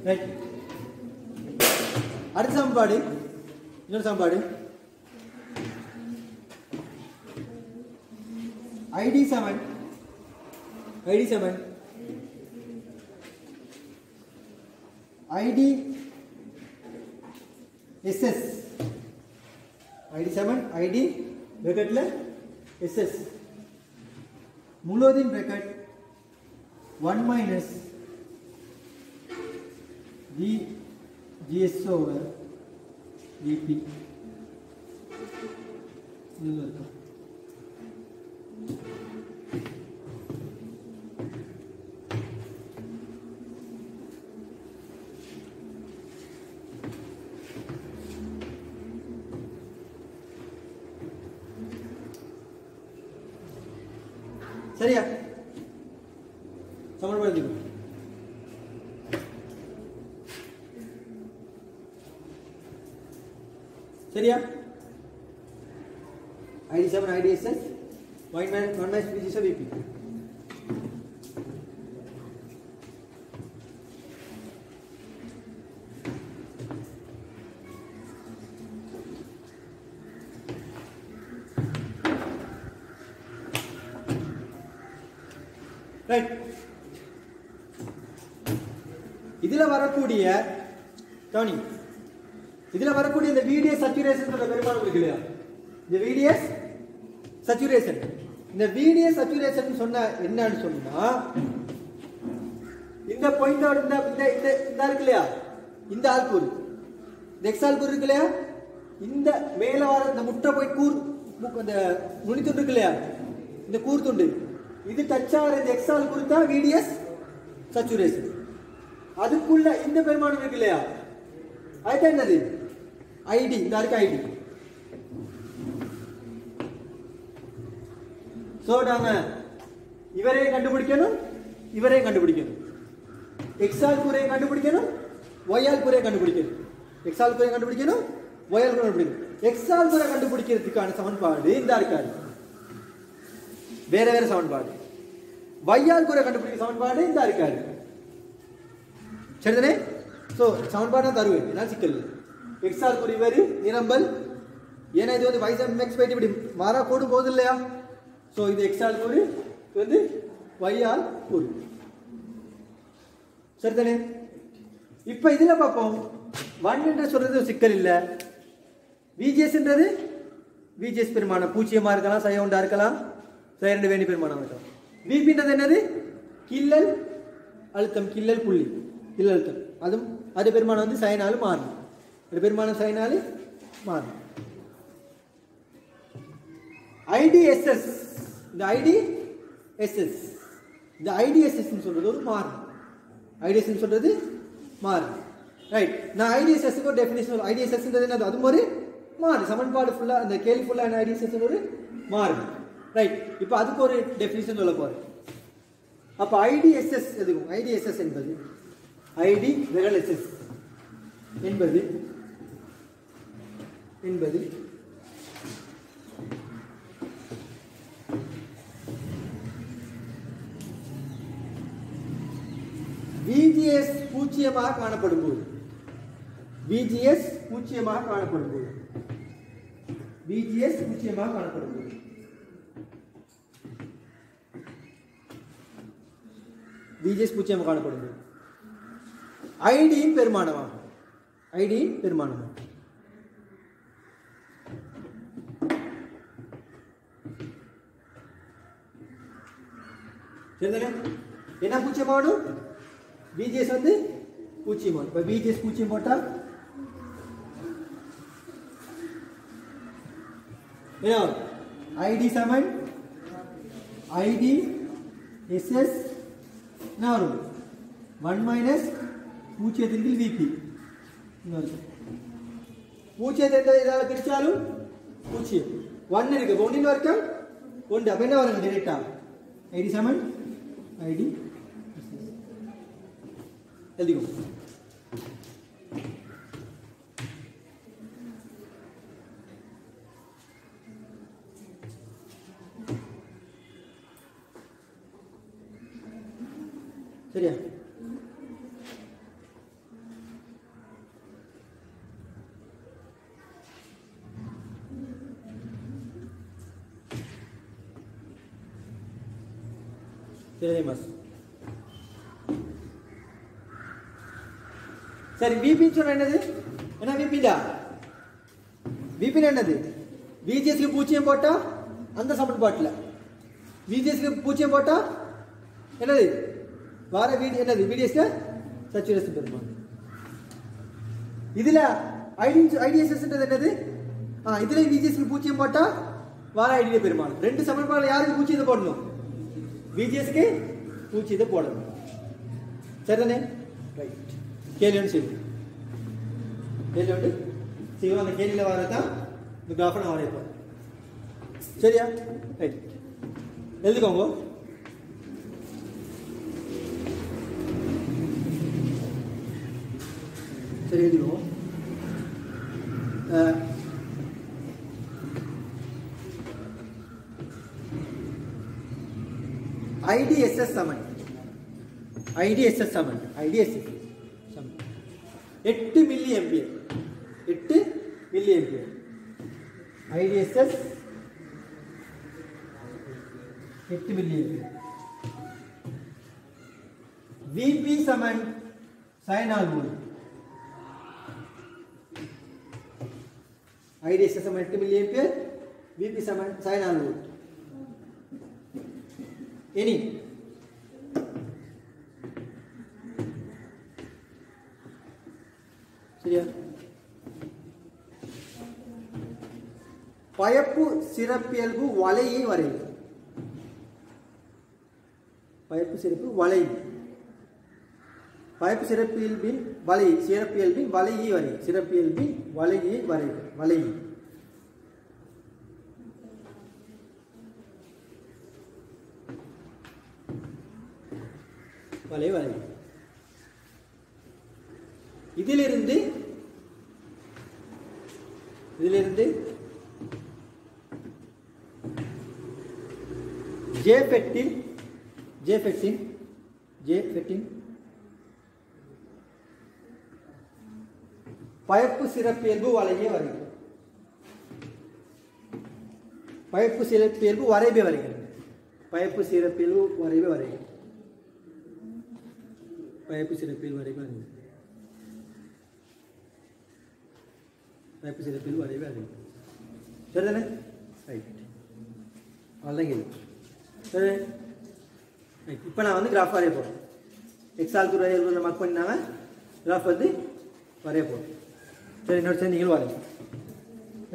Right. அடுத்த சமன்பாடு இன்னொரு சமன்பாடு ID7 IDSS ID7 ID ब्रैकेटல SS मूलोदीन bracket 1 minus VGS over VP சரியா சமன்பாடு எழுதிக்கோ சரியா ID7 IDSS 1 minus VGS VP right. இதுல வரக்கூடிய டோனி இதுல வரக்கூடிய இந்த VDS saturation பெருமானம் இருக்கு இல்லையா, இந்த VDS saturation, இந்த VDS saturation சொன்ன என்னன்னு சொன்னா இந்த பாயிண்டோட இந்த இருக்கு இல்லையா, இந்த ஆல்கூறு இந்த எக்ஸ் ஆல்கூறு இருக்கு இல்லையா, இந்த மேல வர இந்த முட்டை போய் இந்த நுனி துண்டு இருக்கு இல்லையா, இந்த கூர் துண்டு இது டச் ஆகிற இந்த எக்ஸ் ஆல்கூறு தான் VDS saturation. அதுக்குள்ள இந்த பெருமானம் இருக்கு இல்லையா, அதுதான் என்னது ID. இந்த இருக்கு ID. சோ நாம இவரையும் கண்டுபிடிக்கணும் இவரையும் கண்டுபிடிக்கணும், எக்ஸ் ஆல்கூரையும் கண்டுபிடிக்கணும் y ஆல்கூரையும் கண்டுபிடிக்கணும், எக்ஸ் ஆல்கூரையும் கண்டுபிடிக்கணும் y ஆல்கூரையும் கண்டுபிடிக்கணும். எக்ஸ் ஆல்கூரை கண்டுபிடிக்கிறதுக்கான சமன்பாடு இந்த இருக்காது, வேற வேற சமன்பாடு. y ஆல்கூரை கண்டுபிடிக்கிற சமன்பாடு இந்த இருக்காது. சரிதானே? சோ சமன்பாடு தருவேன், என்ன சிக்கல் இல்லை. எக்ஸ் ஆல்கூறு இவரு நிரம்பல், ஏன்னா இது வந்து y சம் x பை இப்படி மாறா கோடு போகுது இல்லையா, சோ இது எக்ஸ் ஆல்கூறு, இது வந்து y ஆல்கூறு. சரிதானே? இப்ப இதுல பார்ப்போம், 1 என்ற சொல்றது சிக்கல் இல்ல. VGS என்றது VGS பெருமானம் பூஜ்ஜியமா இருக்கலாம், சை ஒன்றா இருக்கலாம், சை ரெண்டு வேணி பெருமானம் இருக்கலாம். VP என்றது என்னது கில்லல் அழுத்தம், கில்லல் புள்ளி, கில்லல் அழுத்தம். அதுவும் அது பெருமானம் வந்து சைனாலும் மாறும், அது பெருமானம் சைனாலும் மாறும். IDSS, இந்த IDSS, இந்த IDSS சொல்றது ஒரு மாறும், IDSS சொல்றது மாறும். ரைட். நான் IDSS க்கு ஒரு டெஃபினிஷன், IDSS ன்றது என்னது, அது ஒரு மாறு, சமன்பாடு ஃபுல்லா அந்த கேள்வி ஃபுல்லா என்ன IDSS ஒரு மாறு. ரைட். இப்போ அதுக்கு ஒரு டெஃபினிஷன் சொல்ல போறேன். அப்ப IDSS எதுக்கும், IDSS என்பது ID வெகல் SS என்பது VGS பூஜ்ஜியமாக காணப்படும் போது, VGS பூஜ்ஜியமாக காணப்படும் போது, VGS பூஜ்ஜியமாக காணப்படும் போது, VGS பூஜ்ஜியமாக காணப்படும் போது ID பெருமானமாகும், ID பெருமானமாகும். சரிதானே? என்ன பூஜ்ஜியமாகும், VGS வந்து பூஜ்ஜியமாகும். இப்ப VGS பூஜ்ஜியம் போட்டா என்ன, ID7 IDSS என்ன வரும், 1 minus பூஜ்ஜியத்திற்கு VP. பூஜ்ஜியத்தை இதால பிரிச்சாலும் பூஜ்ஜியம், 1 இருக்கு, 1 வரைக்கும் 1, அப்ப என்ன வரும் டைரக்டா ID7 ID எழுதிக்கோ. சரியா? தெரியுமாஸ் சரி விபி சொன்னா என்னது என்ன விபிடா விபி என்னது VGS க்கு பூஜ்ஜியம் போட்டா அந்த சமன்பாட்டில் VGS க்கு பூஜ்ஜியம் போட்டா என்னது வார என்னது VDS க்கு சேச்சுரேஷன் பெருமாள் இதுல IDSS என்னது இதுல VGS க்கு பூஜ்ஜியம் போட்டா வார ஐடியில பெருமாள் ரெண்டு சமன்பாடுல யாருக்கு பூஜ்ஜியத்தை போடணும் VGS க்கு பூஜ்ஜியத்தை போடணும் சரிதானே ரைட் கேள்வி ஒன்று செய்வோம் கேள்வி ஒன்று செய்வோம் அந்த கேள்வியில் வரதான் இந்த கிராஃபை நான் வரைப்போம் சரியா ரைட் எழுதிக்கோங்க சரி எழுதிக்கோங்க IDSS சமன் IDSS சமன் 8 milli ampere 8 milli ampere IDSS 8 milli ampere VP சமன் sin R வோல்ட் IDSS சமன் 8 மில்லி ஆம்பியர் VP சமன் sin R வோல்ட் any சரியா பயப்பு சிறப்பியல்பு வளையை வரைக பயப்பு சிறப்பு வளை பயப்பு சிறப்பியல்பின் வளை சிறப்பியல்பின் வளையை வரை சிறப்பியல்பின் வளையை வரைக வளை வளை வரை இதிலிருந்து J15 பயப்பு சிறப்பியல்பு வளையை வரைக பயப்பு சிறப்பியல்பு வரைபை வரைகிறது பயப்பு சிறப்பியல்பு வரைபை வரைகிறது பயப்பு சிறப்பியல்பு வரைபை வரைகிறது பயப்பு சிறப்பியல்பு வரைபை வரைகிறது சரிதானே ரைட் அவ்வளோதான் கேள்வி சரி இப்போ நான் வந்து கிராஃப் வரைய போகிறேன் எக்ஸால் துறை மார்க் பண்ணாங்க கிராஃப் வந்து வரைய போகிறேன் சரி இன்னொரு சரி நீங்களும் வரைங்க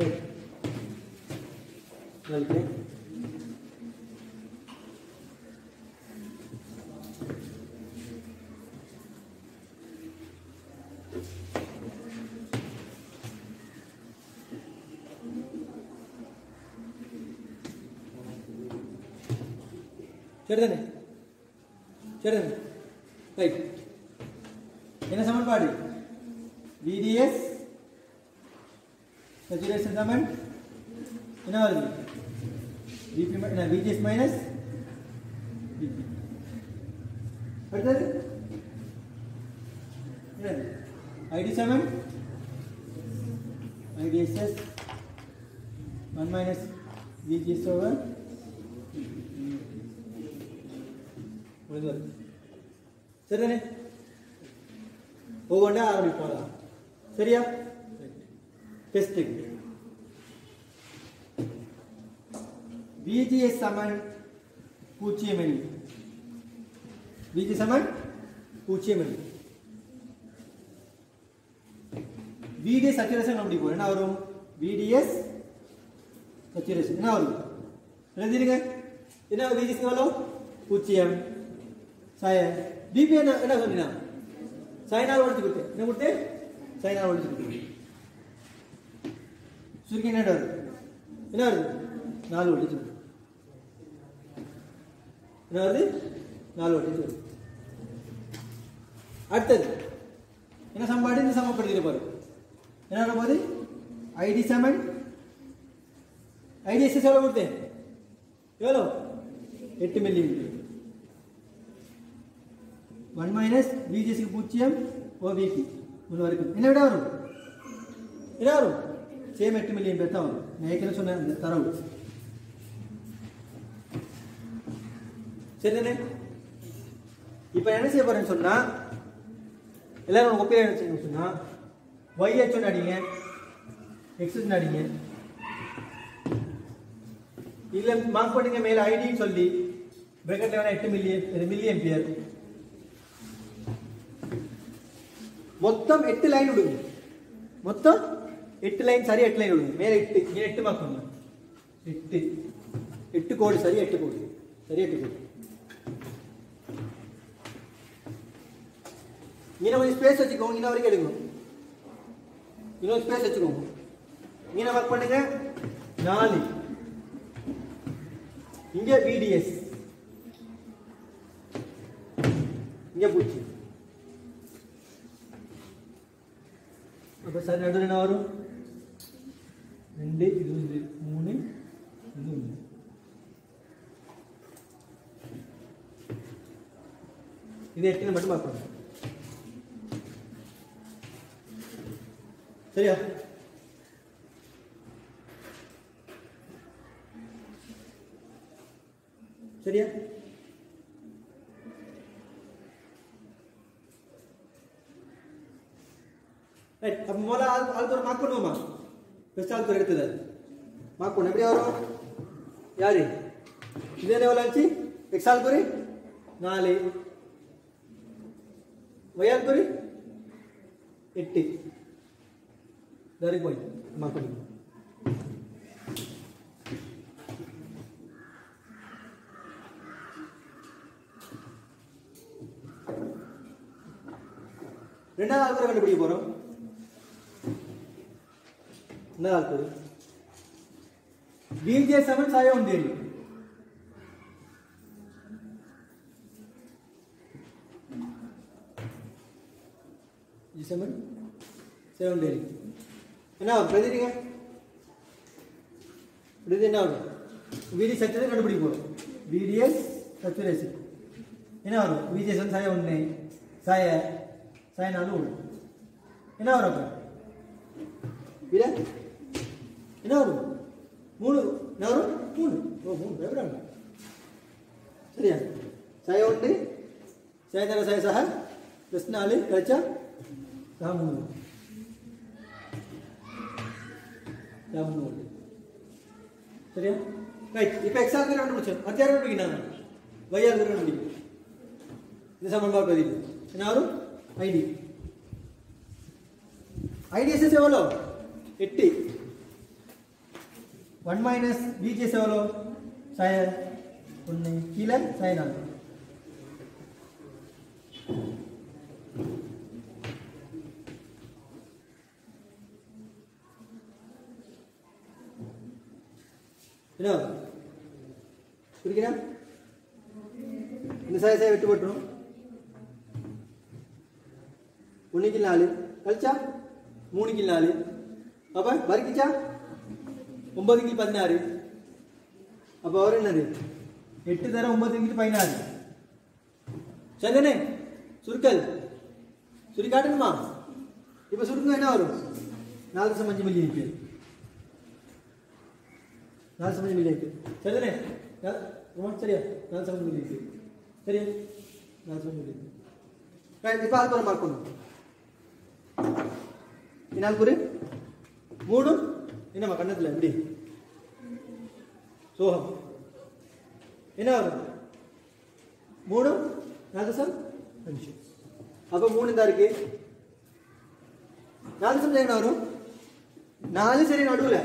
ஓகே சரிதானே சரிதானே ரைட் என்ன சமன்பாடு VDS saturation சமன் என்ன வருது VGS மைனஸ் VP அடுத்தது ID சமன் IDSS 1 minus VGS over சரிதானே ஒவ்வொன்றா ஆரம்பிப்போம் சரியா டெஸ்ட் VGS சமன் 0 மில்லி VGS சமன் 0 மில்லி VDS saturation அப்படி போறோம் என்ன வரும் VDS saturation என்ன வரும் எழுதிருங்க என்ன VGS எவ்வளவு 0 சாய VP என்ன சொன்னீங்க sin R வோல்ட் கொடுத்து என்ன கொடுத்து sin R வோல்ட் கொடுத்து சுருக்கி என்ன வருது என்ன வருது 4 வோல்ட் என்ன வருது 4 வோல்ட் அடுத்தது என்ன சமன்பாடு இந்த சமப்படுத்திட்டு பாரு என்ன வரும்போது ID சமன் IDSS எவ்வளவு கொடுத்தேன் எவ்வளவு 8 மில்லி 1 minus VGS க்கு 0 OVP உள்ள வரைக்கும் என்ன விட வரும் என்ன வரும் சேம் 8 மில்லி ஆம்பியர் தான் வரும் நான் ஏற்கனவே சொன்ன அந்த தரவு சரிதானே இப்போ என்ன செய்ய போறேன்னு சொன்னா எல்லாரும் காப்பி என்ன செய்யணும்னு சொன்னா YH ன்னு அடிங்க X ன்னு அடிங்க இல்ல மார்க் பண்ணுங்க மேல ஐடி சொல்லி பிராக்கெட்ல வேணா 8 மில்லி ஆம்பியர் மொத்தம் 8 லைன் விடுங்க மொத்தம் 8 லைன் சரி 8 லைன் விடுங்க மேல 8 இங்க 8 மார்க் பண்ணுங்க 8 கோடு சரி 8 கோடு சரி 8 கோடு இங்க கொஞ்சம் ஸ்பேஸ் வச்சுக்கோங்க இன்ன வரைக்கும் எடுங்க இன்னொரு ஸ்பேஸ் வச்சுக்கோங்க இங்க மார்க் பண்ணுங்க 4 இங்க VDS இங்க பூச்சி அப்ப சார் நடுவுல என்ன வரும் 2 இது 3 இது 1 இது 8 மட்டும் மார்க் பண்ணுங்க சரியா சரியா ரைட் அப்ப முதல்ல ஆல்கோர் மார்க் பண்ணுவோமா ஃபர்ஸ்ட் ஆல்கோர் எடுத்தது மார்க் பண்ணு எப்படி வரும் யாரு இது என்ன ஆச்சு x ஆல்கோர் 4 y ஆல்கோர் 8 dari போய் மார்க் பண்ணு ரெண்டாவது ஆல்கோர் கண்டுபிடிக்க போறோம் என்ன ஆல்கோர் VJ7 சாய உண்டேரி G7 7 டேரி என்ன பிரதிங்க பிரதி என்ன வரும் VD சச்சுரேஷன் கண்டுபிடிக்க போறோம் VDS சச்சுரேஷன் என்ன வரும் VJ7 சாய உண்டே சாய சாய 4 வரும் என்ன வரும் விட என்ன வரும் 3 என்ன வரும் 3 ஓ 3 பயப்படாங்க சரியா சாய உண்டு சாய தர சாய சஹ + 4 கழிச்சா சஹ 3 சரியா ரைட் இப்போ x ஆல்கோர் கண்டுபிடிச்சோம் அடுத்த யாரை கண்டுபிடிக்கணும் y ஆல்கோர் கண்டுபிடிக்கணும் இந்த சமன்பாடு பதிவு என்ன வரும் ஐடி IDSS எவ்வளோ 8 1 மைனஸ் VGS எவ்வளோ சாய 1 கீழே சாய 4 என்ன புரியுதா இந்த சாய விட்டு போட்டுரும் 1 க்கு 4 கழிச்சா 3 க்கு 4 அப்ப வர்க்கிச்சா 9 க்கு 16 அப்ப வர என்னது 8 தர 9 க்கு 16 சரிதானே சுருக்கல் சுரி காட்டணுமா இப்ப சுருங்க என்ன வரும் 4.5 மில்லி இருக்கு 4.5 மில்லி இருக்கு சரிதானே சரியா 4.5 மில்லி இருக்கு சரியா 4.5 மில்லி ரைட் இப்ப ஆல்கோர் மார்க் பண்ணுங்க இனால் புரி 3 என்னமா கண்ணத்துல எப்படி சோகம் என்ன வரும் 3 4.5 அப்ப 3 தான் இருக்கு 4 என்ன வரும் 4 சரி நடுவுல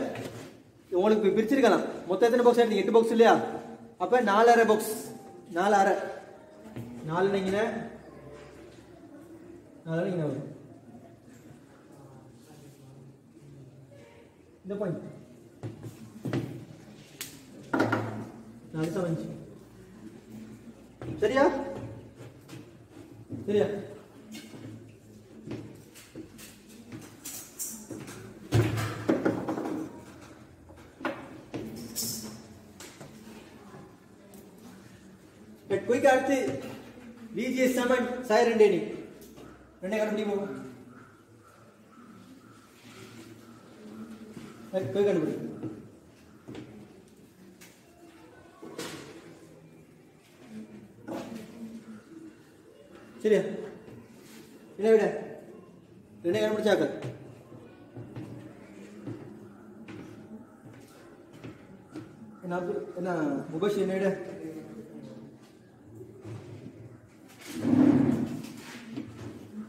உங்களுக்கு பிரிச்சிருக்கலாம் மொத்தம் எத்தனை பாக்ஸ் எடுத்தீங்க 8 பாக்ஸ் இல்லையா அப்ப 4.5 பாக்ஸ் 4.5 4 நீங்க 4 நீங்க வரும் இந்த பாயிண்ட் 4.5 சரியா சரியா कोई काटते लीजिए समझ साय रंडे नहीं रंडे कटनी वो कोई कटनी சரியா? என்ன விட ரெண்டே கண்டுபிடிச்சாக்க என்ன முபஷி என்ன விட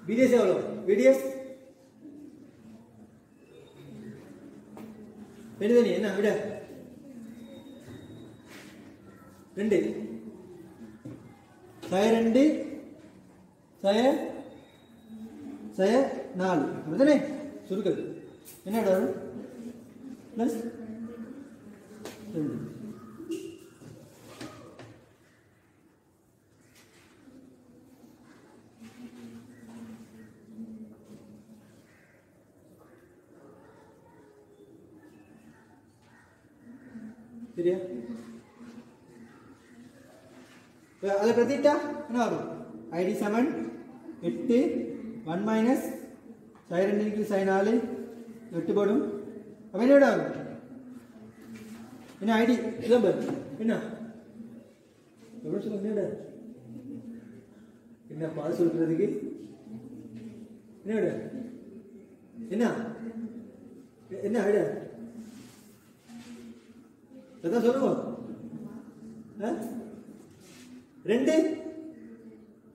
BDS எவ்வளோ? BDS பெருதனி என்ன விட 2 2 4 அப்படிதானே சுருக்கள் என்ன வரும் ப்ளஸ் 2 சரியா? அதில் பிரதிட்டா என்ன வரும்? ID 7 8 1 மைனஸ் sin 2 sin 4 8 போடும். அப்போ என்ன வரும்? என்ன ID நம்பர் என்ன எவ்வளோ சொல்லுங்க? என்ன பால் சொல்றதுக்கு என்ன விட என்ன என்ன விட அதான் சொல்லுவோம் 2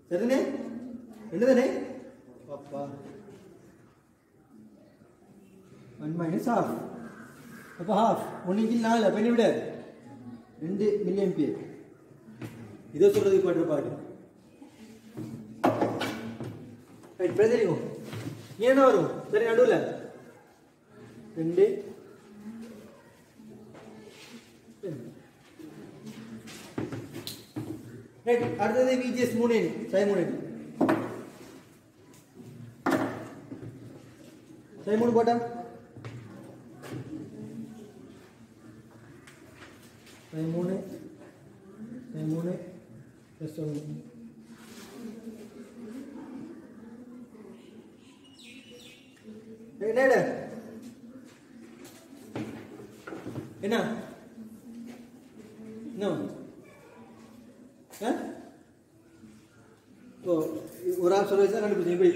சரிதானே? 2 தானே? அப்பா 1 மைனஸ் half அப்போ half 1 கீழ் 4 அப்போ என்ன விட 2 மில்லியம்பியர். இதை சொல்றதுக்கு பண்ற பாடு ரைட். பிரதிலிங்கம் என்ன வரும்? சரி நடுவில் 2 ரைட். அடுத்தது VGS 3 sin 3 sin 3 போட்டா sin 3 plus 1 என்ன என்ன ஒரு ஆள் சொல்ல வச்சா கண்டுபிடிச்சேன். எப்படி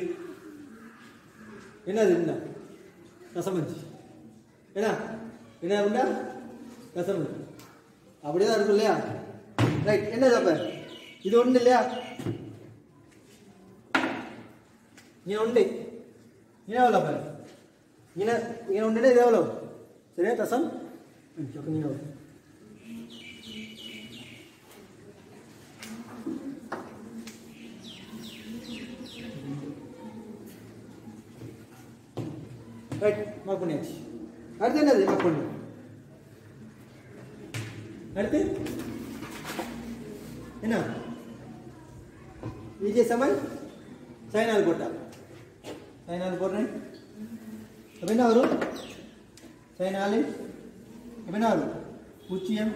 என்னது என்ன கசமஞ்சி என்ன என்ன உண்டா கசமஞ்சி அப்படியே தான் இருக்கும் இல்லையா? ரைட். என்னது அப்ப இது ஒன்று இல்லையா? நீ உண்டு என்ன எவ்வளோ அப்ப இங்கே உண்டுன்னா இது எவ்வளோ? சரியா கசம் நீ எவ்வளோ? ரைட். மார்க் பண்ணியாச்சு. அடுத்து என்னது மார்க் பண்ணு? அடுத்து என்ன VGS சமன் sin 4 போட்டா sin 4 போடுறேன். அப்போ என்ன வரும்? sin 4 அப்போ என்ன வரும்? 0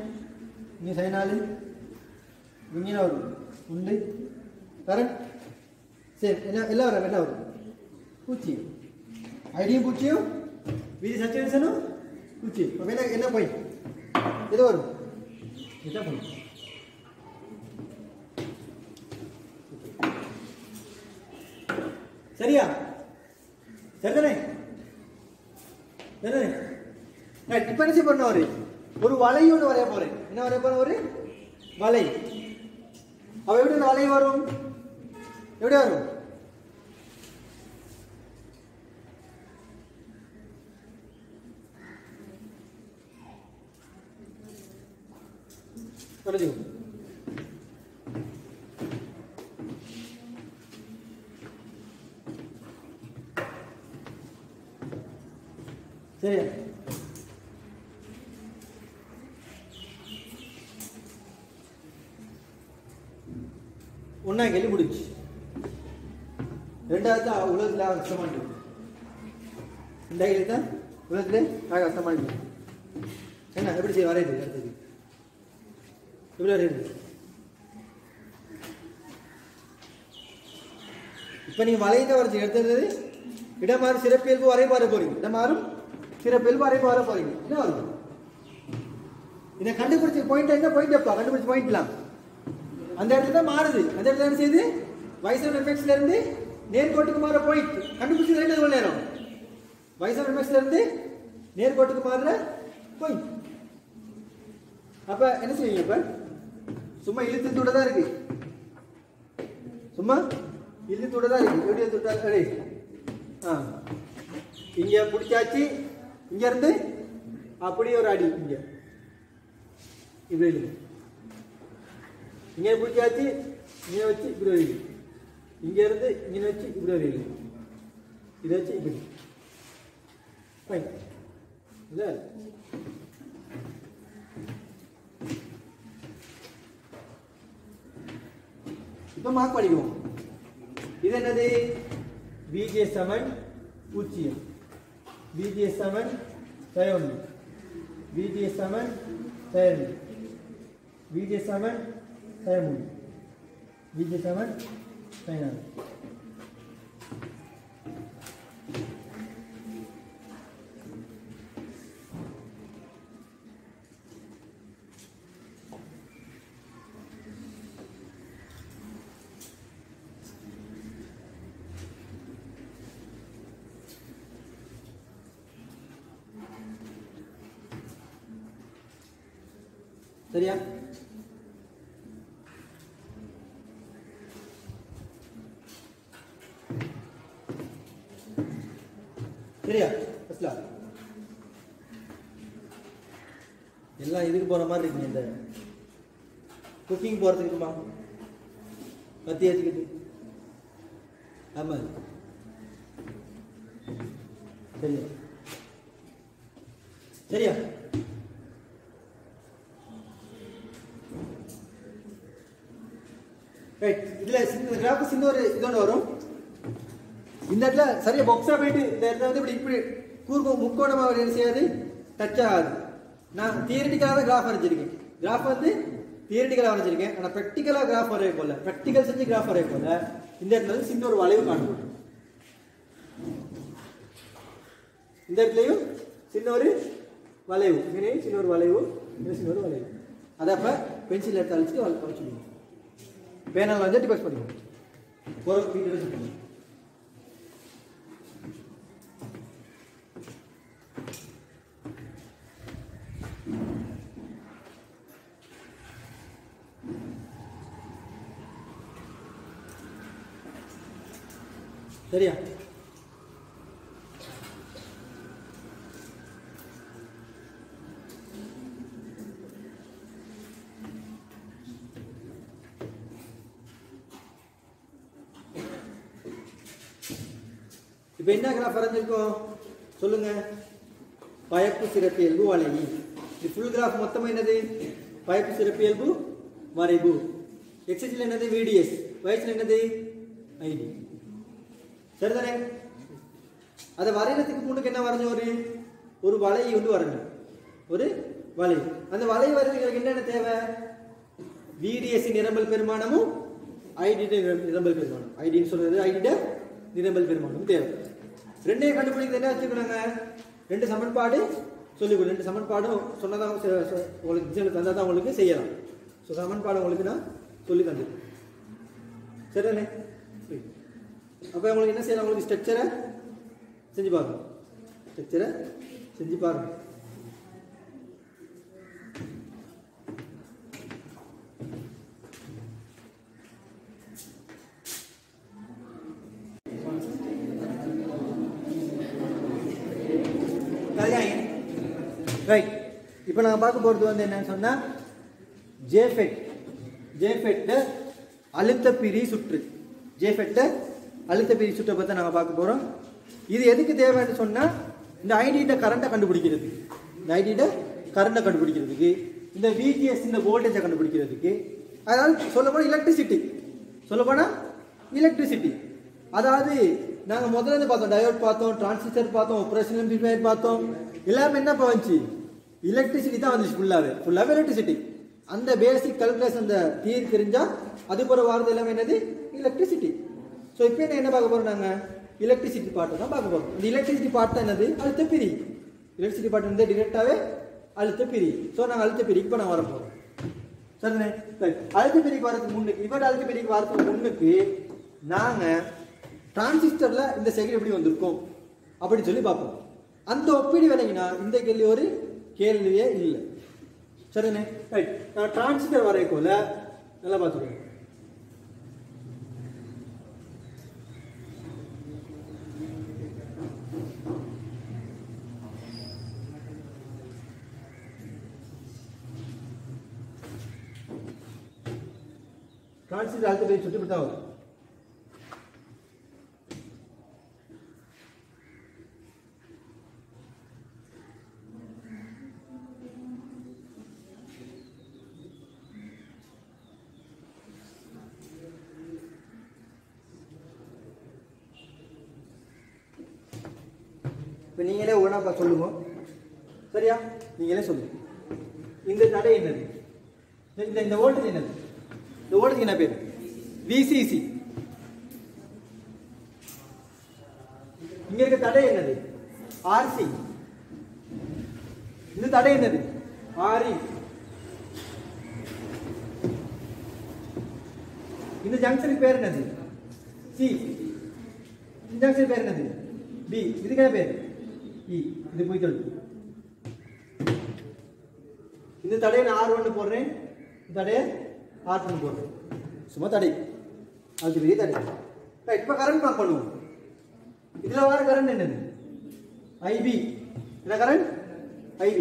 இங்கே sin 4 இங்கே என்ன வரும்? உண்டு கரெக்ட். சரி என்ன எல்லாம் வரும்? என்ன வரும்? 0 ஐடியும் 0 VG சச்சுரேஷனும் 0. அப்போ என்ன பாயிண்ட் இது வரும்? இதுதான் பாயிண்ட். சரியா? சரிதானே? சரிதானே? ரைட். இப்போ என்ன பண்ண ஒரு வலை ஒன்று வரைய போறேன். என்ன வரைய போறேன்? ஒரு வலை. அப்போ எப்படி இந்த வலை வரும்? எப்படி வரும்? சொல்லுங்க. சரியா? ஒன்னா கேள்வி முடிச்சு. ரெண்டாவது உலகத்தில் கஷ்டமானது. இந்த கேள்வி தான் உலகத்திலே கஷ்டமானது. என்ன எப்படி செய்ய வரையுது? அடுத்தது எப்படி வரையுது? இப்போ நீங்கள் வளையத்தை வரைச்சி எடுத்தது இடமாறு சிறப்பியல்பு வரைபார போறீங்க. இடமாறும் சிறப்பியல்பு வரைபார போறீங்க. என்ன வரும்? இதை கண்டுபிடிச்ச பாயிண்ட் என்ன பாயிண்ட்? எப்பா கண்டுபிடிச்ச பாயிண்ட்லாம் அந்த இடத்துல தான் மாறுது. அந்த இடத்துல என்ன செய்யுது? y7 fxல இருந்து நேர்கோட்டுக்கு மாற பாயிண்ட் கண்டுபிடிச்சது என்ன எவ்வளவு நேரம் y7 fxல இருந்து நேர்கோட்டுக்கு மாற பாயிண்ட் அப்ப என்ன செய்வீங்க இப்ப சும்மா இழுத்துட தான் இருக்கு சும்மா இழுத்துட தான் இருக்கு எப்படி இழுத்துட்டா அடே இங்க பிடிச்சாச்சு இங்க இருந்து அப்படியே ஒரு அடி இங்க இப்படி இழுங்க இங்க பிடிச்சாச்சு இங்க வச்சு இப்படி ஒரு இழு இங்க இருந்து இங்க வச்சு இப்படி ஒரு இழு இதை வச்சு இப்படி ஃபைன் இல்ல இப்போ மார்க் பண்ணிக்குவோம் இது என்னது bj7 பூஜ்ஜியம் bj7 11 bj7 12 bj7 13 bj7 14 சரியா சரியா ஃபர்ஸ்ட்ல எல்லாம் இதுக்கு போற மாதிரி இருக்கு இந்த குக்கிங் போறதுக்குமா பத்தி ஏத்திக்கிட்டு ஆமா சரியா சரியா ரைட் இதுல இந்த கிராஃப் சின்ன ஒரு இதோட வரும் இந்த இடத்துல சரியா பாக்ஸா போயிட்டு இந்த இடத்துல வந்து இப்படி கூர்க்கோ முக்கோணமா என்ன செய்யாது டச் ஆகாது நான் தியரிட்டிக்கலாக கிராஃப் வரைஞ்சிருக்கேன் கிராஃப் வந்து தியரிட்டிக்கலாக வரைஞ்சிருக்கேன் ஆனால் ப்ராக்டிக்கலாக கிராஃப் வரைய போல ப்ராக்டிக்கல் செஞ்சு கிராஃப் வரைய போல இந்த இடத்துல வந்து சின்ன ஒரு வளைவு காணப்படும் இந்த இடத்துலையும் சின்ன ஒரு வளைவு இங்கேயும் சின்ன ஒரு வளைவு இங்கே சின்ன ஒரு வளைவு அதை அப்போ பென்சில் எடுத்து அழிச்சிட்டு வளைச்சிடுவோம் பேனால் வந்து டிபெக்ட் பண்ணுவோம் ஒரு மீட்டர் சரியா இப்ப என்ன கிராஃப் வரைஞ்சிருக்கோம் சொல்லுங்க பயப்பு சிறப்பியல்பு வளைவி இது ஃபுல் கிராஃப் மொத்தமா என்னது பயப்பு சிறப்பியல்பு வரைவு எக்ஸில் என்னது விடிஎஸ் வயசுல என்னது ஐடி சரிதானே அதை வரைகிறதுக்கு முன்னுக்கு என்ன வரைஞ்சோம் ஒரு வளையை வந்து வரைஞ்சோம் ஒரு வளை அந்த வளை வரைகிறதுக்கு என்னென்ன தேவை விடிஎஸ் நிரம்பல் பெருமானமும் ஐடி நிரம்பல் பெருமானம் ஐடின்னு சொல்றது ஐடி நிரம்பல் பெருமானம் தேவை ரெண்டையும் கண்டுபிடிக்கிறது என்ன வச்சுக்கணுங்க ரெண்டு சமன்பாடு சொல்லிக் ரெண்டு சமன்பாடும் சொன்னதான் உங்களுக்கு தந்தா தான் உங்களுக்கு செய்யலாம் ஸோ சமன்பாடு உங்களுக்கு நான் சொல்லி தந்துருக்கேன் சரிதானே அப்போ உங்களுக்கு என்ன செய்யலாம் உங்களுக்கு ஸ்ட்ரக்சரை செஞ்சு பாருங்க ஸ்ட்ரக்சரை செஞ்சு பாருங்க ரைட் இப்போ நான் பார்க்க போகிறது வந்து என்னன்னு சொன்னால் ஜேஃபெட் அழுத்த பிரி சுற்று ஜேஃபெட் அழுத்த பிரி சுற்றை பற்றி நாங்கள் பார்க்க போகிறோம் இது எதுக்கு தேவைன்னு சொன்னால் இந்த ஐடியிட்ட கரண்ட்டை கண்டுபிடிக்கிறது இந்த ஐடியிட்ட கரண்ட்டை கண்டுபிடிக்கிறதுக்கு இந்த விஜிஎஸ் இந்த வோல்டேஜை கண்டுபிடிக்கிறதுக்கு அதாவது சொல்லப்போனால் எலக்ட்ரிசிட்டி அதாவது நாங்கள் முதல்ல இருந்து பார்த்தோம் டயோட் பார்த்தோம் டிரான்சிஸ்டர் பார்த்தோம் ஆப்ரேஷனல் ஆம்ப்ளிஃபையர் பார்த்தோம் எல்லாமே என்ன வந்துச்சு எலக்ட்ரிசிட்டி தான் வந்துச்சு ஃபுல்லாகவே எலக்ட்ரிசிட்டி அந்த பேசிக் கல்குலேஷன் அந்த தியரி தெரிஞ்சால் அது போகிற வார்த்தை எல்லாமே என்னது எலக்ட்ரிசிட்டி ஸோ இப்போ என்ன பார்க்க போகிறோம் நாங்கள் எலக்ட்ரிசிட்டி பார்ட்டை தான் பார்க்க போகிறோம் இந்த எலக்ட்ரிசிட்டி பார்ட் தான் என்னது அழுத்த பிரி எலக்ட்ரிசிட்டி பார்ட் வந்து டிரெக்டாகவே அழுத்த பிரி ஸோ நாங்கள் அழுத்த பிரிக்கு இப்போ நான் வர போகிறோம் சரிண்ணே சரி அழுத்த பிரிக்கு வரதுக்கு முன்னுக்கு இவட அழுத்த பிரிக்கு வரதுக்கு முன்னுக்கு நாங்கள் டிரான்சிஸ்டரில் இந்த செகண்ட் எப்படி வந்திருக்கோம் அப்படின்னு சொல்லி பார்ப்போம். அந்த ஒப்பீடு வேலைங்கன்னா இந்த கேள்வி ஒரு கேள்வியே இல்லை. சரிண்ணே, ரைட். நான் டிரான்சிஸ்டர் வரைக்கோல நல்லா பார்த்துக்கோங்க. டிரான்சிஸ்டர் அழுத்த போய் சுற்றி விட்டா வரும். இப்போ நீங்களே ஒன்றா சொல்லுங்க. சரியா? நீங்களே சொல்லுங்க. இந்த தடை என்னது? இந்த வோல்டேஜ் என்னது? இந்த வோல்டேஜ் என்ன பேர்? VCC. இங்க இருக்க தடை என்னது? RC. இந்த தடை என்னது? RE. இந்த ஜங்ஷனுக்கு பேர் என்னது? C. இந்த ஜங்ஷன் பேர் என்னது? B. இதுக்கு என்ன பேர்? E. இது போய் சொல்லு. இந்த தடையை நான் R1 போடுறேன், இந்த தடையை R2 போடுறேன். சும்மா தடை, அது பெரிய தடை. ரைட். இப்போ கரண்ட் மார்க் பண்ணுவோம். இதில் வர கரண்ட் என்னது? IB. என்ன கரண்ட்? IB.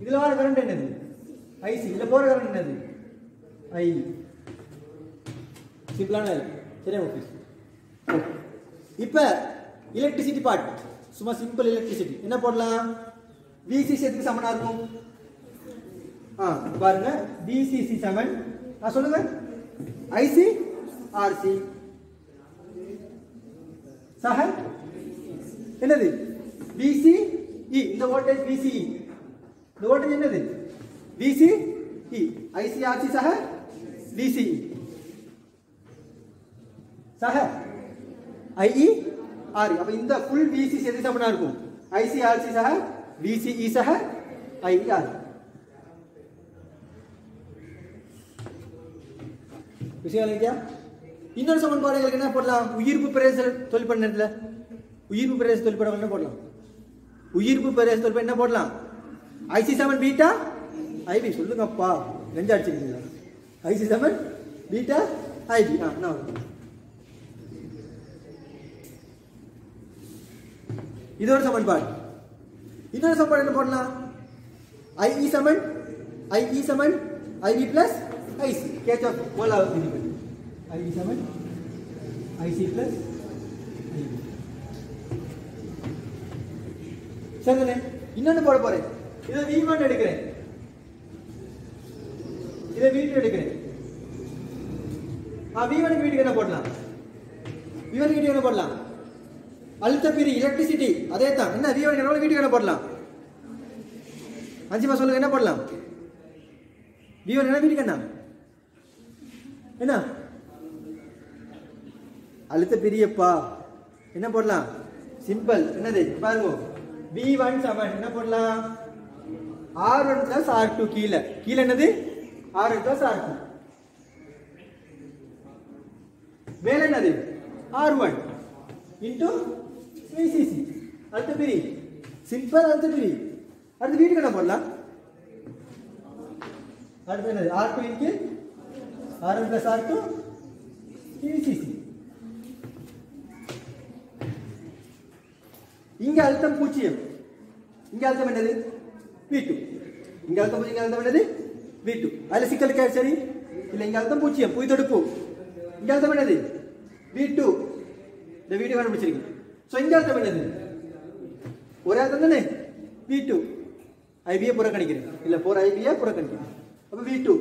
இதில் வர கரண்ட் என்னது? IC. இதில் போகிற கரண்ட் என்னது? I. சிம்பிளான சரியா? ஓகே. இப்போ எலக்ட்ரிசிட்டி பார்ட் சும்மா சிம்பிள் எலக்ட்ரிசிட்டி என்ன போடலாம்? VCC எதுக்கு சமனா இருக்கும்? பாருங்க, VCC சமன் சொல்லுங்க IC RC சக என்னது? VCE. இந்த வோல்டேஜ் VCE. இந்த வோல்டேஜ் என்னது? VCE. IC RC சக VCE சக IE RE. அப்ப இந்த ஃபுல் VCC எதுக்கு சமனா இருக்கும்? IC RC சக VCE சக IE RE. விஷயம் இல்லையா? இன்னொரு சமன்பாடுகளுக்கு என்ன போடலாம்? உயிர்ப்பு பிரேசல் தொழில் நேரத்தில் உயிர்ப்பு பிரேச தொழில் என்ன போடலாம்? உயிர்ப்பு பிரேச தொழில் என்ன போடலாம்? IC 7 beta IB. சொல்லுங்கப்பா, நெஞ்சு அடிச்சிருக்கீங்களா? IC 7 beta IB. இது ஒரு சமன்பாடு. இன்னொரு சமன்பாடு என்ன போடலாம்? IE 7 IB plus IC. Catch up. Bola ini. IB 7 IC plus IB. சரிதானே? இன்னொன்னு போட போறேன். இதை V1 எடுக்கிறேன், இதை V2 எடுக்கிறேன். V1 வீட்டுக்கு என்ன போடலாம்? V1 வீட்டுக்கு என்ன போடலாம்? அழுத்த பிரி எலக்ட்ரிசிட்டி அதே தான். என்ன V1 எவ்வளவு வீட்டுக்கு என்ன போடலாம்? 5 சொல்லுங்க, என்ன போடலாம்? V1 என்ன வீட்டுக்கு என்ன? என்ன அழுத்த பிரியப்பா என்ன போடலாம்? சிம்பிள். என்னது பாருங்க, V1 சமன் என்ன போடலாம்? R1 plus R2. கீழே என்னது? R1 plus R2. மேல என்னது? R1 into VCC. அழுத்த பிரி சிம்பிள். அழுத்த பிரி அடுத்து வீட்டுக்கு என்ன போடலாம்? அடுத்து என்னது? R2 into R1 plus R2 VCC. இங்க அழுத்தம் 0. இங்க அழுத்தம் என்னது? V2. இங்க அழுத்தம் என்னது? V2. அதுல சிக்கல் இருக்கா? சரி இல்ல. இங்க அழுத்தம் 0 புய் தடுப்பு. இங்க அழுத்தம் என்னது? V2. இந்த வீடியோ கண்டுபிடிச்சிருக்கீங்க. சோ இங்க அழுத்தம் என்னது? ஒரே அழுத்தம் தானே? V2. IB புறக்கணிக்கிறேன், இல்ல 4 IB புறக்கணிக்கிறேன். அப்ப V2.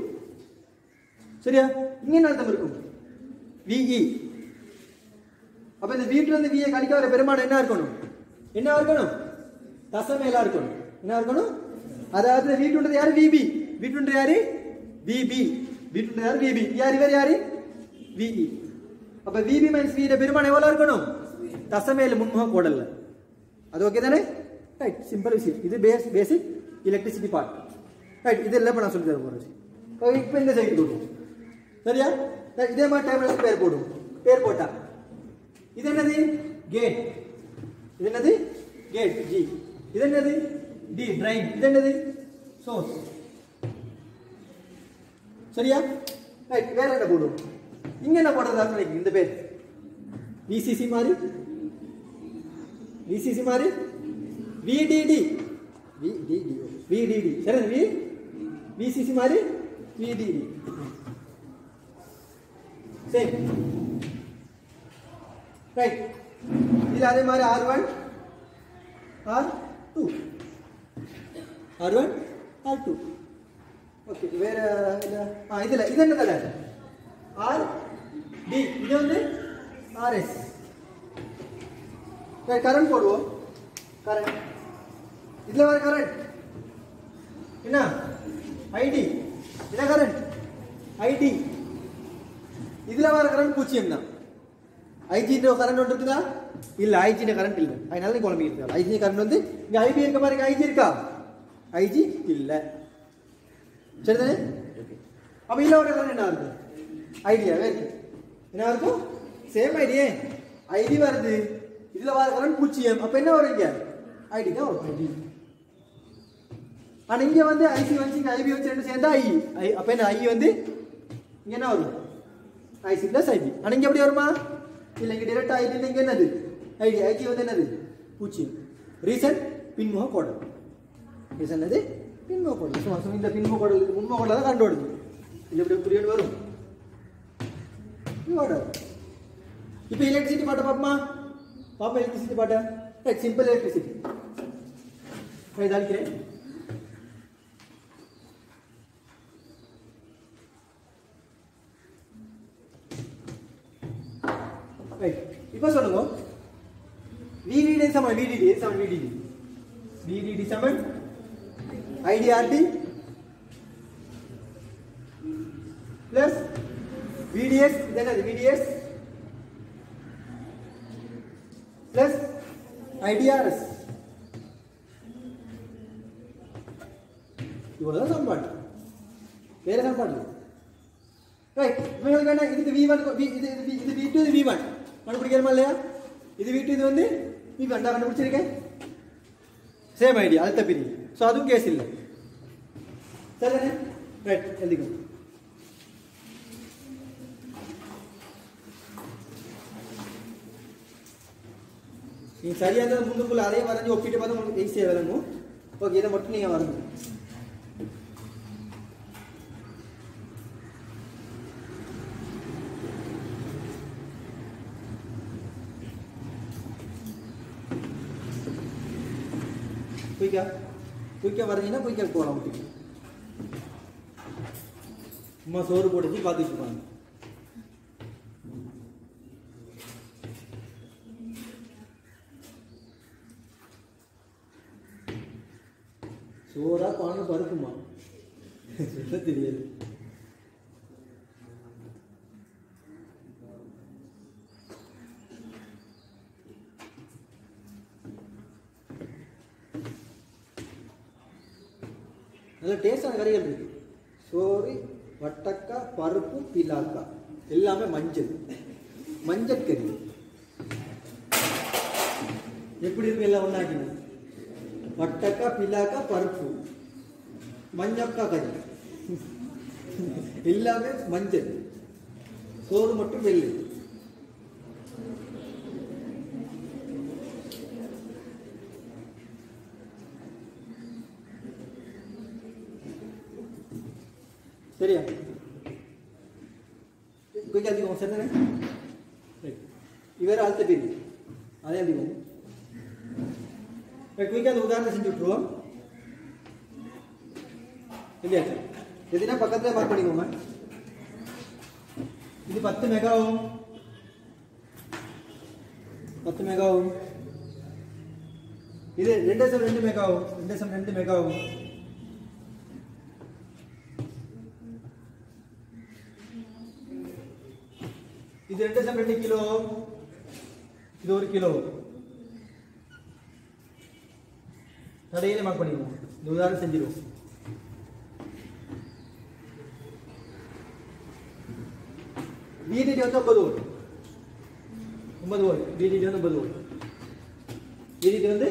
சரியா? இங்க என்ன அழுத்தம் இருக்கும்? VE. அப்ப இந்த V2 இருந்து VE கழிக்க வர பெருமானம் என்ன இருக்கணும்? என்ன இருக்கணும்? தசமேலா இருக்கணும். என்ன இருக்கணும்? அதாவது V2 யாரு? VB. V2 யாரு? VB. V2 யாரு? VB. யாரு? VE. அப்ப VB minus VE பெருமானம் எவ்வளவு இருக்கணும்? தசமேல முன்முக கோடல்ல. அது ஓகே தானே? ரைட். சிம்பிள் விஷயம். இது பேசிக் எலக்ட்ரிசிட்டி பார்ட். ரைட். இதெல்லாம் நான் சொல்லி தர போறேன். இப்போ இந்த சைடு போடுவோம். சரியா? இதே மாதிரி டைம்ல பேர் போடுவோம். பேர் போட்டா. இது என்னது? கேட். இது என்னது? Gate G. இது என்னது? D drain. இது என்னது? சோர்ஸ். சரியா? ரைட். வேற என்ன போடுவோம்? இங்க என்ன போடுறதா நினைக்கிறீங்க? இந்த பேர் VCC மாதிரி, VCC மாதிரி VDD, VDD சரி. VCC மாதிரி VDD சேம். ரைட். இது அதே மாதிரி R1 R2, R1 R2. Okay. வேற இதுல இது என்ன கலர்? RD. இது வந்து RS. கரண்ட் போடுவோம். கரண்ட் இதுல வர கரண்ட் என்ன? ID. என்ன கரண்ட்? ID. இதுல வர கரண்ட் 0 தான். IG ன்ற கரண்ட் ஒன்று இருக்குதா? இல்ல. IG ன்ற கரண்ட் இல்ல. அதனால நீ குழம்பி இருக்கா. IG கரண்ட் வந்து இங்க IB இருக்க மாதிரி IG இருக்கா? IG இல்ல. சரிதானே? அப்ப இதுல வர கரண்ட் என்ன இருக்கு? ஐடியாவே இருக்கு. என்ன இருக்கும்? Same idea. ID வருது. இதுல வர கரண்ட் 0. அப்ப என்ன வரும்? இங்க ID தான் வரும். ID. ஆனா இங்க வந்து IC வந்து இங்க IB வச்சு ரெண்டு சேர்ந்தா I. அப்ப என்ன? I வந்து இங்க என்ன வரும்? IC plus IB. ஆனா இங்க எப்படி வருமா? இல்ல. இங்க டைரக்டா ID இல்ல. இங்க என்னது? ID. IC வந்து என்னது? 0. ரீசன் பின்முக கோடல். ரீசன் என்னது? பின்முக கோடல். சோ இந்த பின்முக கோடலுக்கு முன்முக கோடல தான் கண்டு ஓடுது. இது எப்படி புரியணும் வரும்? இது ஓட. இப்போ எலக்ட்ரிசிட்டி பாட்ட பாப்பமா? பாப்பா எலக்ட்ரிசிட்டி பாட்ட. ரைட். Simple electricity. ரைட். தாளிக்கிறேன். ரைட். இப்போ சொல்லுங்க. VDD சமம் VDD சமம் VDD. VDD சமம் IDRD plus VDS. இது என்னது? VDS plus IDRS. இவ்வளவுதான் சமன்பாடு. வேற சமன்பாடு. ரைட். உங்களுக்கு என்ன? இதுக்கு V1 இது V2 இது V1 கண்டுபிடிக்கணுமா இல்லையா? இது V2 இது வந்து V1 நான் கண்டுபிடிச்சிருக்கேன். Same idea. அது தப்பி. சோ அதுவும் கேஸ் இல்ல. சரிதானே? ரைட். எழுதிக்கோ. நீ சரியான முன்னுக்குள்ள அதே வரைஞ்சி ஒப்பிட்டு பார்த்தா உங்களுக்கு ஈஸியாக விளங்கும். ஓகே. இதை மட்டும் நீங்கள் வரணும். குயிக்கா வரைஞ்சிங்கன்னா குயிக்கா போகலாம். ஒட்டிக்கு சும்மா சோறு போட்டு பார்த்துட்டு இருப்பாங்க. சோறா பானை பருக்குமா சொல்ல தெரியாது. நல்ல டேஸ்டான கறிகள் இருக்கு. சோறு, வட்டக்கா, பருப்பு, பிலாக்கா எல்லாமே மஞ்சள் கறி. எப்படி இருக்கு? எல்லாம் ஒன்றாக்கணும். வட்டக்கா, பிலாக்கா, பருப்பு, மஞ்சக்கா கறி எல்லாமே மஞ்சள். சோறு மட்டும் வெள்ளை. சரியா? குயிக்கா அதிகம் சரிதானே? இவர் ஆழ்த்த பேர் அதே அதிகம். குயிக்கா அந்த உதாரணம் செஞ்சு விட்டுருவோம். இல்லையா? எதுனா பக்கத்துல மார்க் பண்ணிக்கோங்க. இது 10 மெகாவும் 10 மெகாவும். இது 2.2 மெகாவும் 2.2 மெகாவும். இது 2.2 கிலோ. இது 1 கிலோ. கடையில மார்க் பண்ணிடுவோம். இந்த உதாரணம் செஞ்சிருவோம். VDD வந்து 9 வோல்ட். 9 வோல்ட், VDD வந்து 9 வோல்ட், VDD வந்து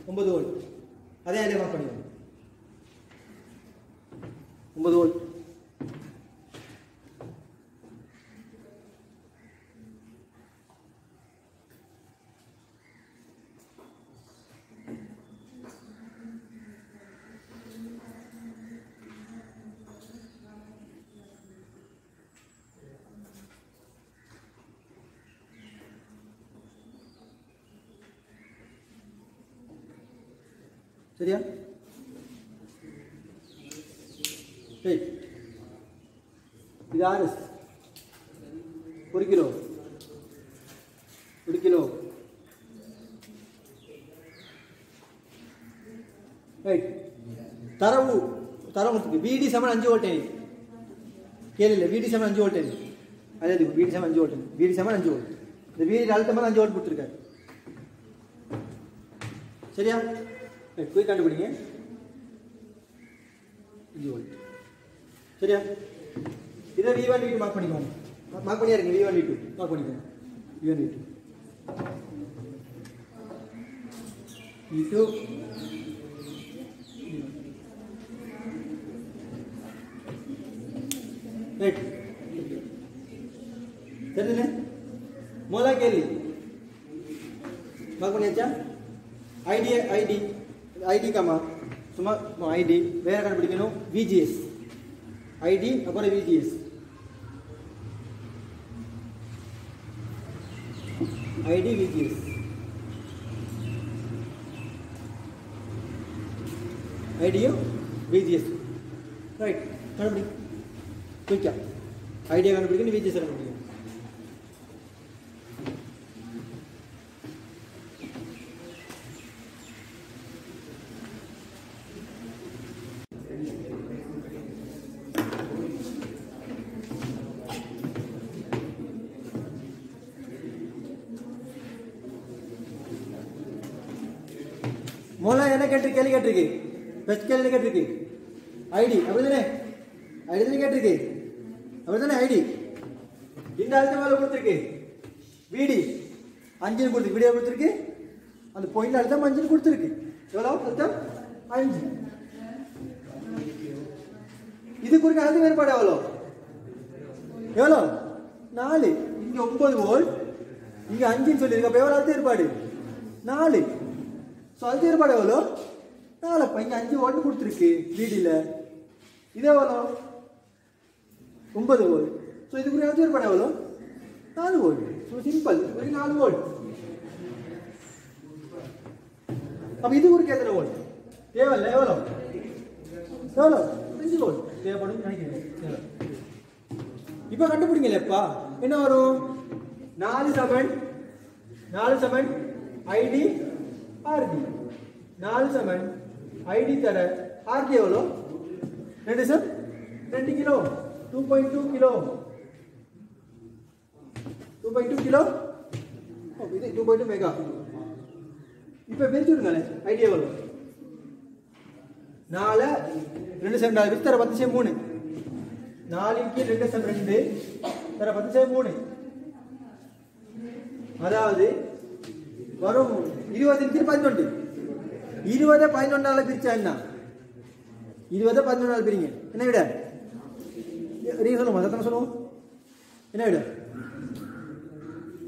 9 வோல்ட். அதே அதே மார்க் பண்ணிக்கோங்க. 9 வோல்ட். சரியா? ரைட். இது RS 1 கிலோ, 1 கிலோ. ரைட். தரவு VD 5 வோல்ட் கேள்வி. VD 5 வோல்ட் அதே VD 5 வோல்ட், VD 5 வோல்ட். இந்த VD அழுத்தம் 5 வோல்ட் கொடுத்துருக்காரு. சரியா? போய் கண்டுபிடிங்க. 5 வோல்ட். சரியா? இதை V1 V2 மார்க் பண்ணிக்கோங்க. மார்க் பண்ணியா இருங்க. V1 V2 மார்க் பண்ணிக்கோங்க. V1 V2 V2 right. தெரியுதுல? மோலா கேள்வி மார்க் பண்ணியாச்சா? ஐடி கமா சும்மா ஐடி வேற கண்டுபிடிக்கணும். VGS ஐடி அப்புறம் VGS. ID VGS. ஐடியும் VGS. ரைட். கண்டுபிடி. குயிக்கா ஐடியா கண்டுபிடிக்கணும், VGS கண்டுபிடிக்கணும். மோலா என்ன கேள்வி கேட்டிருக்கு? ஃபர்ஸ்ட் கேள்வி கேட்டிருக்கு ஐடி. அப்படிதானே? ஐடி தானே கேட்டிருக்கு. அப்படிதானே? ஐடி இந்த அழுத்தம் மேல கொடுத்துருக்கு. VD 5 கொடுத்துருக்கு. வீடியோ கொடுத்துருக்கு. அந்த பாயிண்ட் அழுத்தம் 5 கொடுத்துருக்கு. எவ்வளோ அழுத்தம்? 5. இது குறுக்க அழுத்தம் வேறுபாடு எவ்வளோ? 4. இங்க 9 வோல்ட், இங்க 5 சொல்லியிருக்கு. அப்ப எவ்வளவு அழுத்த ஏற்பாடு? 4. அழுத்த ஏற்பாடு எவ்வளோ? 4. அப்ப இங்க 5 வோல்ட் கொடுத்துருக்கு VDல. இது எவ்வளோ? 9 வோல்ட். இதுக்கு அழுத்த ஏற்பாடு எவ்வளோ? 4 வோல்ட். சிம்பிள். இதுக்கு 4 வோல்ட். அப்ப இது குறுக்க எத்தனை வோல்ட் தேவையில்ல? எவ்வளோ? 5 வோல்ட் தேவைப்படும் நினைக்கிறேன். இப்ப கண்டுபிடிங்களேப்பா. என்ன வரும்? 4 7 ஐடி RD. 4 7 ஐடி தர RD எவ்வளோ? 2 கிலோ. 2.2 கிலோ. 2.2 கிலோ. இது 2.2 மெகா. இப்ப பிரிச்சுடுங்களே. ஐடி எவ்வளோ? 4 2 7 4 தர 10 3. 4 க்கு 2 7 2 தர 10 3. அதாவது வரும் 20 க்கு 11. 20 11 பிரிச்சா என்ன? 20 11 பிரிங்க. என்ன விட? நீங்க சொல்லுங்க. சத்தமா சொல்லுங்க. என்ன விட?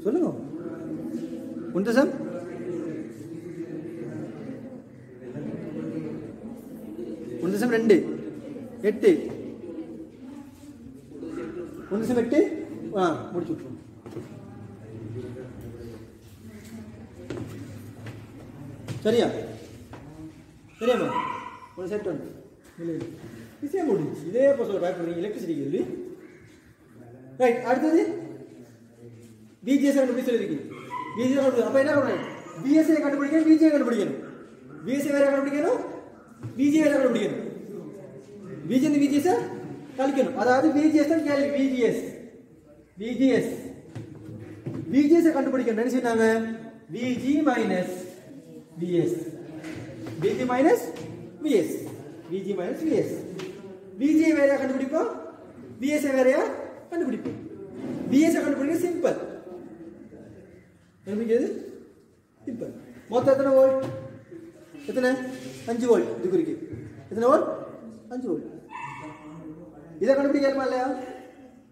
சொல்லுங்க. 1 சம் 1 சம் 2 8. 1 சம் 8 முடிச்சு விட்டுருவோம். சரியா? சரியாம்மா? 1 செட் 1 விஷயம் முடிஞ்சு. இதே போல பயப்படுறீங்க. எலக்ட்ரிசிட்டி கேள்வி. ரைட். அடுத்தது VGS கண்டுபிடி சொல்லிருக்கு. VGS கண்டுபிடி. அப்ப என்ன பண்ணணும்? VSA கண்டுபிடிக்கணும், VGA கண்டுபிடிக்கணும். VSA வேற கண்டுபிடிக்கணும், VGA வேற கண்டுபிடிக்கணும். VG and VGS கழிக்கணும். அதாவது VGS தான் கேள்வி. VGS கண்டுபிடிக்கணும். என்ன சொன்னாங்க? VG minus VS. VG minus VS. VG வேறையா கண்டுபிடிப்போம், VS வேறையா கண்டுபிடிப்போம். VS கண்டுபிடிக்க சிம்பிள். எது சிம்பிள். மொத்தம் எத்தனை வோல்ட்? எத்தனை? 5 வோல்ட். இது குறிக்கு எத்தனை வோல்ட்? 5 வோல்ட். இதை கண்டுபிடிக்கலாமா இல்லையா?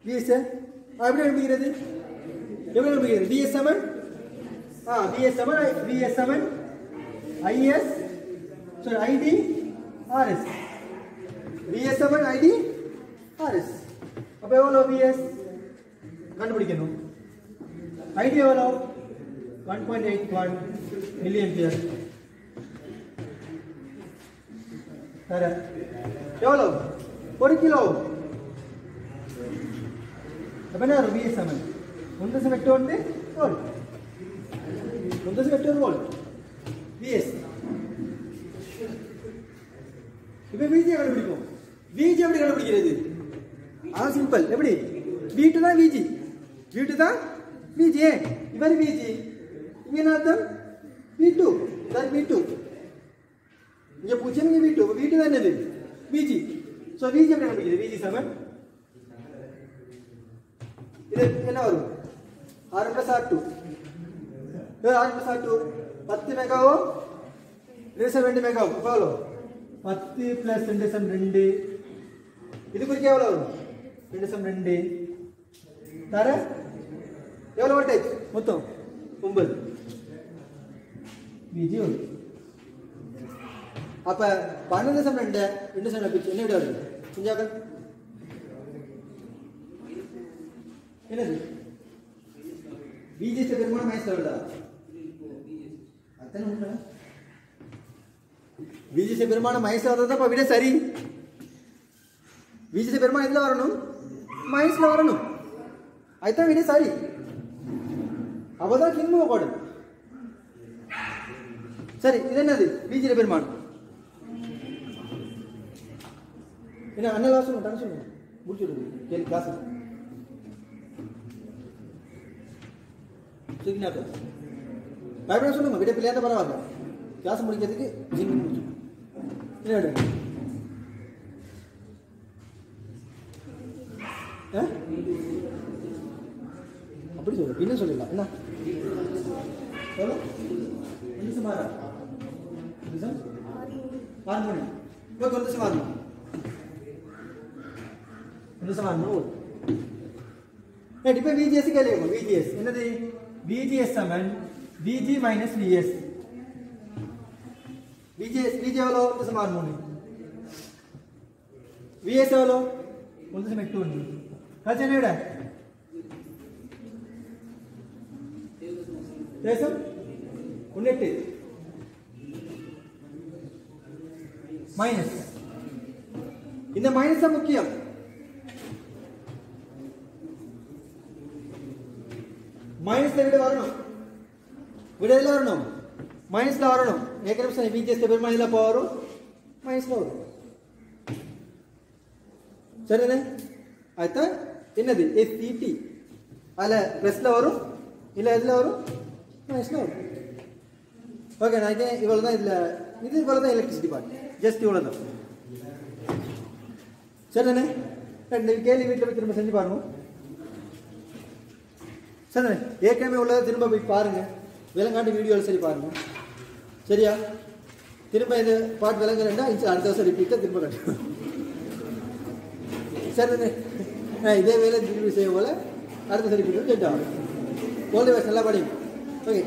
விஎஸ் எப்படி கண்டுபிடிக்கிறது? எப்படி கண்டுபிடிக்கிறது? VS7 VS7 IS sorry ID RS VS7 ID RS. அப்ப எவ்வளவு VS கண்டுபிடிக்கணும்? ID எவ்வளவு? 1.81 மில்லியம்பியர். சரி, எவ்வளவு? 1 கிலோ. அப்ப என்ன வரும்? VS7 1.81 volt. 1.81 volt VS. இப்போ VG கண்டுபிடிப்போம். VG எப்படி கண்டுபிடிக்கிறது? சிம்பிள். எப்படி? V2 தான் VG. V2 தான் VG. இவர் VG. இங்க என்ன அர்த்தம்? V2. தான் V2. இங்க பூச்சனுங்க V2. V2 தான் என்னது? VG. சோ VG எப்படி கண்டுபிடிக்கிறது? VG7. இது என்ன வரும்? R + R2. R + R2 10 மெகாவோ 2 மெகாவோ எவ்வளோ? 10 + 2 இது குறிக்க எவ்வளோ வரும்? 2 தர எவ்வளோ வோல்டேஜ்? மொத்தம் 9 VG வரும். அப்ப 12.2 பிச்சு என்ன விட வருது? செஞ்சாக்க என்னது? VG பெருமான மைனஸ் வருதா? அத்தனை உண்மை. VG பெருமான மைனஸ் வரதா? அப்ப விட சரி. VG பெருமான எதுல வரணும்? மைனஸ்ல வரணும். அதுதான் விட சரி. அப்பதான் கிண்ம போடும். சரி, இது என்னது? VG பெருமானம் என்ன? அண்ணா சொல்லுங்க, சொல்லுங்க, முடிச்சுடுங்க. கேள்வி கிளாஸ் பயப்பட சொல்லுங்க. விட பிள்ளையாத பரவாயில்ல. கிளாஸ் முடிக்கிறதுக்கு முடிச்சு அப்படி சொல்ல பின்ன சொல்லிடலாம். என்ன இப்போ VGS கேள்வி. VGS என்னது? VGS7 VG minus VS. VG எவ்வளோ? 1.3. VS எவ்வளோ? 1.81. கழிச்சு என்ன விட? தேசம் 1.8 மைனஸ். இந்த மைனஸ் தான் முக்கியம். மைனஸ்ல விட வரணும். விடையில வரணும். மைனஸ்ல வரணும். ஏற்கனவே VGS பெருமா இதில் வரும், மைனஸ்ல வரும். சரிண்ணே? அதுதான் என்னது? SCT. அதில் ப்ளஸ்ல வரும், இல்லை எதில் வரும்? மைனஸ்ல வரும். ஓகே, நான் இவ்வளோ தான். இதில் இது இவ்வளோ தான் எலக்ட்ரிசிட்டி பார்ட். ஜஸ்ட் இவ்வளோ தான். சரிண்ணே? இந்த கேள்வி வீட்டில் போய் திரும்ப செஞ்சு பாருங்க. சரிண்ணே? ஏற்கனவே உள்ளதை திரும்ப போய் பாருங்க. விலங்காட்டு வீடியோவில் சரி பாருங்க. சரியா? திரும்ப இந்த பாட்டு விலங்குறேன்னா அடுத்த வருஷம் ரிப்பீட்டாக திரும்ப கட்டணும். சரிண்ணே? இதே வேலை திரும்பி செய்ய போல அடுத்த வருஷம் ரிப்பீட் கேட்டாங்க. ஓல்டு வேஸ் நல்லா படிங்க. ஓகே.